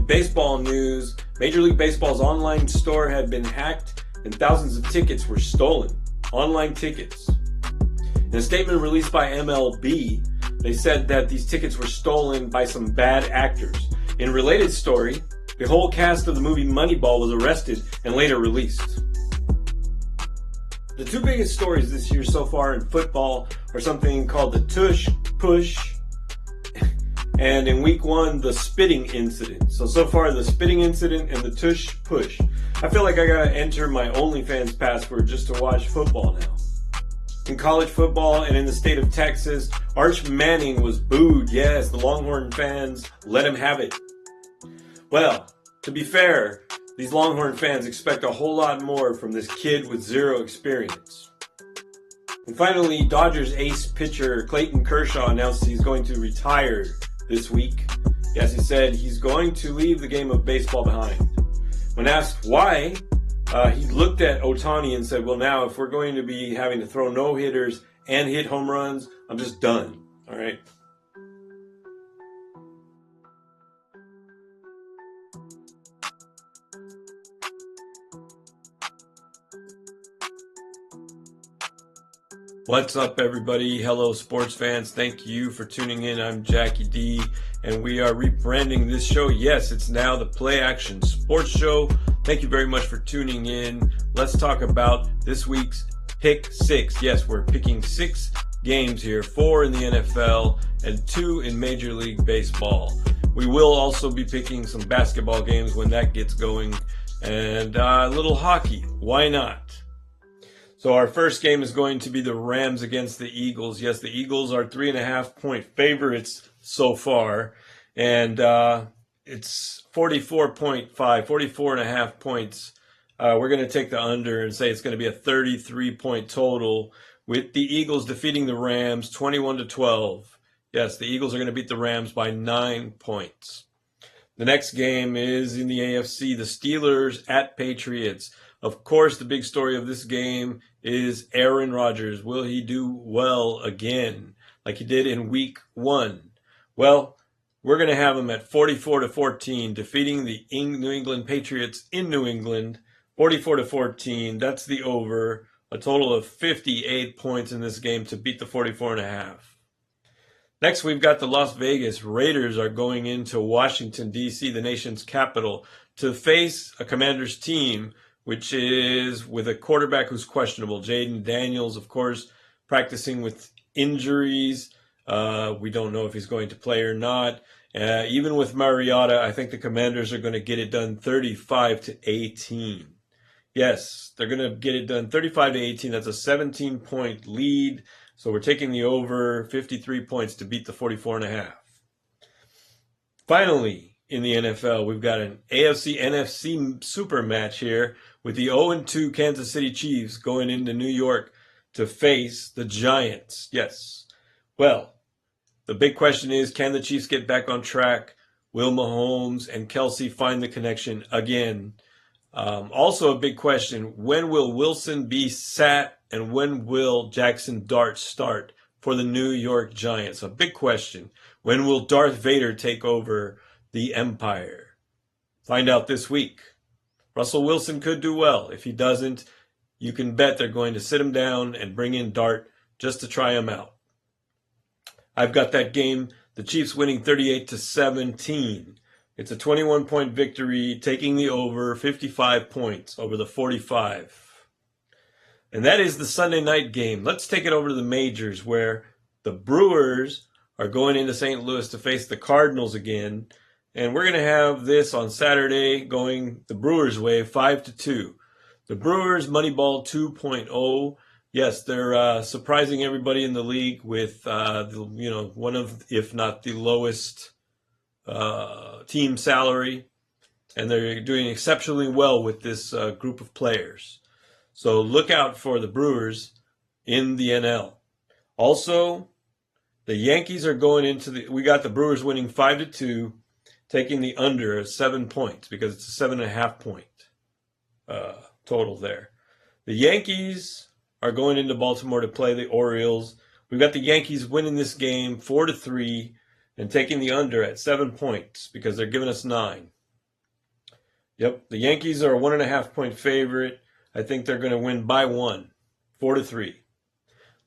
In baseball news, Major League Baseball's online store had been hacked and thousands of tickets were stolen. Online tickets. In a statement released by MLB, they said that these tickets were stolen by some bad actors. In a related story, the whole cast of the movie Moneyball was arrested and later released. The two biggest stories this year so far in football are something called the tush push and in week 1 the spitting incident. So far the spitting incident and the tush push. I feel like I gotta enter my OnlyFans password just to watch football now. In college football and in the state of Texas, Arch Manning was booed. Yes, the Longhorn fans let him have it. Well, to be fair, these Longhorn fans expect a whole lot more from this kid with zero experience. And finally, Dodgers ace pitcher Clayton Kershaw announced he's going to retire this week. Yes, he said he's going to leave the game of baseball behind. When asked why, he looked at Ohtani and said, well, now if we're going to be having to throw no-hitters and hit home runs, I'm just done. All right. What's up, everybody? Hello, sports fans. Thank you for tuning in. I'm Jackie D, and we are rebranding this show. Yes, it's now the Play Action Sports Show. Thank you very much for tuning in. Let's talk about this week's Pick 6. Yes, we're picking 6 games here, 4 in the NFL and 2 in Major League Baseball. We will also be picking some basketball games when that gets going, and a little hockey. Why not? So our first game is going to be the Rams against the Eagles. Yes, the Eagles are 3.5-point favorites so far, and it's 44.5 points. We're going to take the under and say it's going to be a 33-point total, with the Eagles defeating the Rams 21-12. Yes, the Eagles are going to beat the Rams by 9 points. The next game is in the AFC, the Steelers at Patriots. Of course, the big story of this game is Aaron Rodgers. Will he do well again like he did in week 1? Well, we're going to have him at 44-14, defeating the New England Patriots in New England, 44-14. That's the over. A total of 58 points in this game to beat the 44.5. Next, we've got the Las Vegas Raiders are going into Washington, D.C., the nation's capital, to face a Commanders team which is with a quarterback who's questionable. Jaden Daniels, of course, practicing with injuries. We don't know if he's going to play or not. Even with Mariota, I think the Commanders are going to get it done 35-18. Yes, they're going to get it done 35-18. That's a 17-point lead. So we're taking the over 53 points to beat the 44.5. Finally, in the NFL, we've got an AFC-NFC super match here with the 0-2 Kansas City Chiefs going into New York to face the Giants. Yes. Well, the big question is, can the Chiefs get back on track? Will Mahomes and Kelce find the connection again? Also a big question, when will Wilson be sat and when will Jackson Dart start for the New York Giants? A big question. When will Darth Vader take over the empire? Find out this week. Russell Wilson could do well. If he doesn't, you can bet they're going to sit him down and bring in Dart just to try him out. I've got that game, the Chiefs winning 38-17. It's a 21-point victory, taking the over 55 points over the 45. And that is the Sunday night game. Let's take it over to the majors, where the Brewers are going into St. Louis to face the Cardinals again. And we're going to have this on Saturday going the Brewers' way, 5-2. The Brewers, Moneyball 2.0. Yes, they're surprising everybody in the league with, one of, if not the lowest team salary. And they're doing exceptionally well with this group of players. So look out for the Brewers in the NL. Also, the Yankees are going into we got the Brewers winning 5-2. Taking the under at 7 points because it's a 7.5 point total there. The Yankees are going into Baltimore to play the Orioles. We've got the Yankees winning this game 4-3 and taking the under at 7 points because they're giving us 9. Yep, the Yankees are a 1.5 point favorite. I think they're going to win by one, 4-3.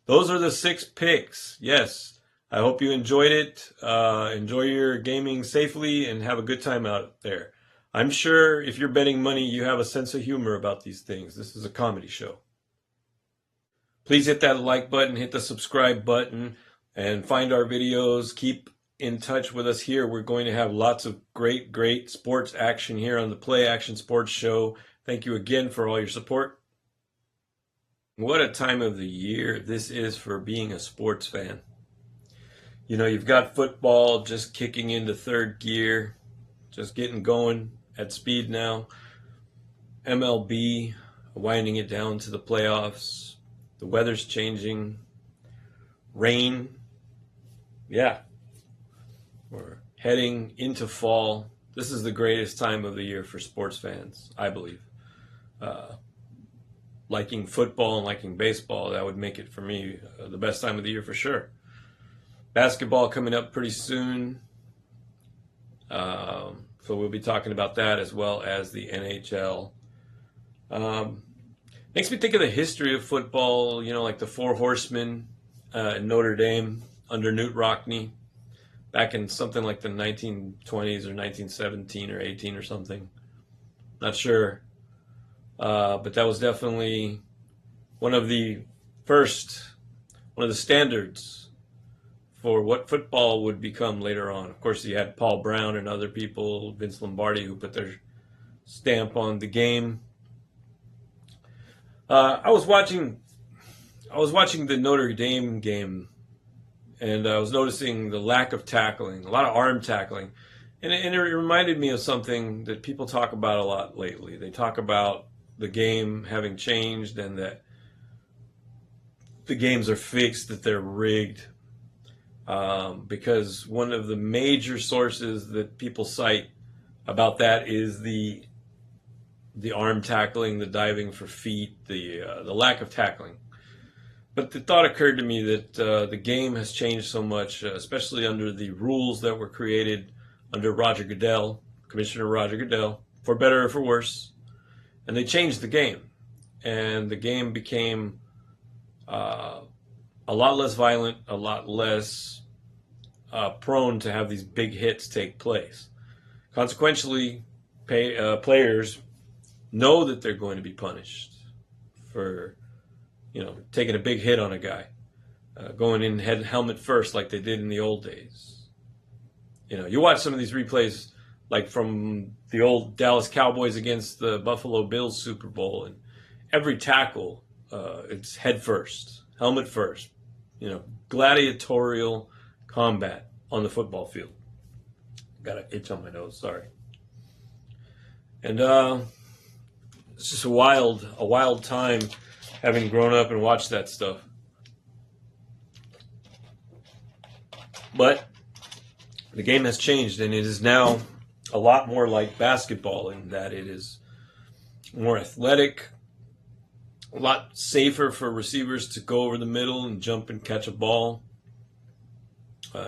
Those are the 6 picks. Yes, I hope you enjoyed it. Enjoy your gaming safely and have a good time out there. I'm sure if you're betting money, you have a sense of humor about these things. This is a comedy show. Please hit that like button, hit the subscribe button, and find our videos. Keep in touch with us here. We're going to have lots of great sports action here on the Play Action Sports Show. Thank you again for all your support. What a time of the year this is for being a sports fan. You know, you've got football just kicking into third gear, just getting going at speed now. MLB winding it down to the playoffs. The weather's changing. Rain. Yeah. We're heading into fall. This is the greatest time of the year for sports fans, I believe. Liking football and liking baseball, that would make it for me the best time of the year for sure. Basketball coming up pretty soon. So we'll be talking about that as well as the NHL. Makes me think of the history of football, you know, like the Four Horsemen in Notre Dame under Newt Rockne back in something like the 1920s or 1917 or 18 or something. Not sure. But that was definitely one of the standards for what football would become later on. Of course, you had Paul Brown and other people, Vince Lombardi, who put their stamp on the game. I was watching the Notre Dame game, and I was noticing the lack of tackling, a lot of arm tackling, and it reminded me of something that people talk about a lot lately. They talk about the game having changed and that the games are fixed, that they're rigged, because one of the major sources that people cite about that is the arm tackling, the diving for feet, the lack of tackling. But the thought occurred to me that the game has changed so much, especially under the rules that were created under Roger Goodell, Commissioner Roger Goodell, for better or for worse. And they changed the game. And the game became a lot less violent, a lot less prone to have these big hits take place. Consequently, players know that they're going to be punished for, you know, taking a big hit on a guy, going in helmet first like they did in the old days. You know, you watch some of these replays, like from the old Dallas Cowboys against the Buffalo Bills Super Bowl, and every tackle, it's head first, helmet first. You know, gladiatorial combat on the football field. Got an itch on my nose, sorry. And it's just a wild time having grown up and watched that stuff. But the game has changed, and it is now a lot more like basketball in that it is more athletic, a lot safer for receivers to go over the middle and jump and catch a ball.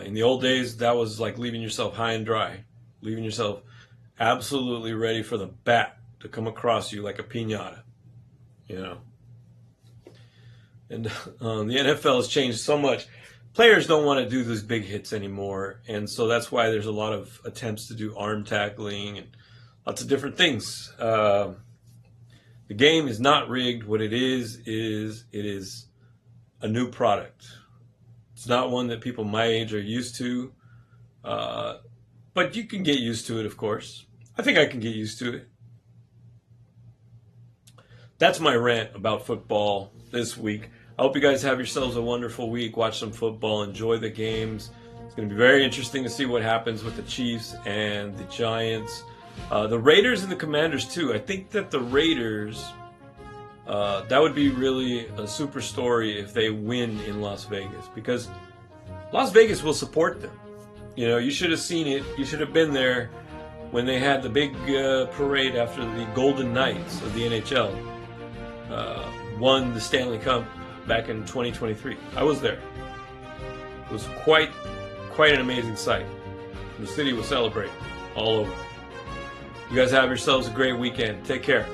In the old days, that was like leaving yourself high and dry, leaving yourself absolutely ready for the bat to come across you like a piñata, you know. And the NFL has changed so much. Players don't want to do those big hits anymore, and so that's why there's a lot of attempts to do arm tackling and lots of different things. The game is not rigged. What it is a new product. It's not one that people my age are used to, but you can get used to it, of course. I think I can get used to it. That's my rant about football this week. I hope you guys have yourselves a wonderful week. Watch some football. Enjoy the games. It's going to be very interesting to see what happens with the Chiefs and the Giants. The Raiders and the Commanders, too. I think that the Raiders, that would be really a super story if they win in Las Vegas, because Las Vegas will support them. You know, you should have seen it. You should have been there when they had the big parade after the Golden Knights of the NHL won the Stanley Cup back in 2023. I was there. It was quite an amazing sight. The city was celebrating all over. You guys have yourselves a great weekend. Take care.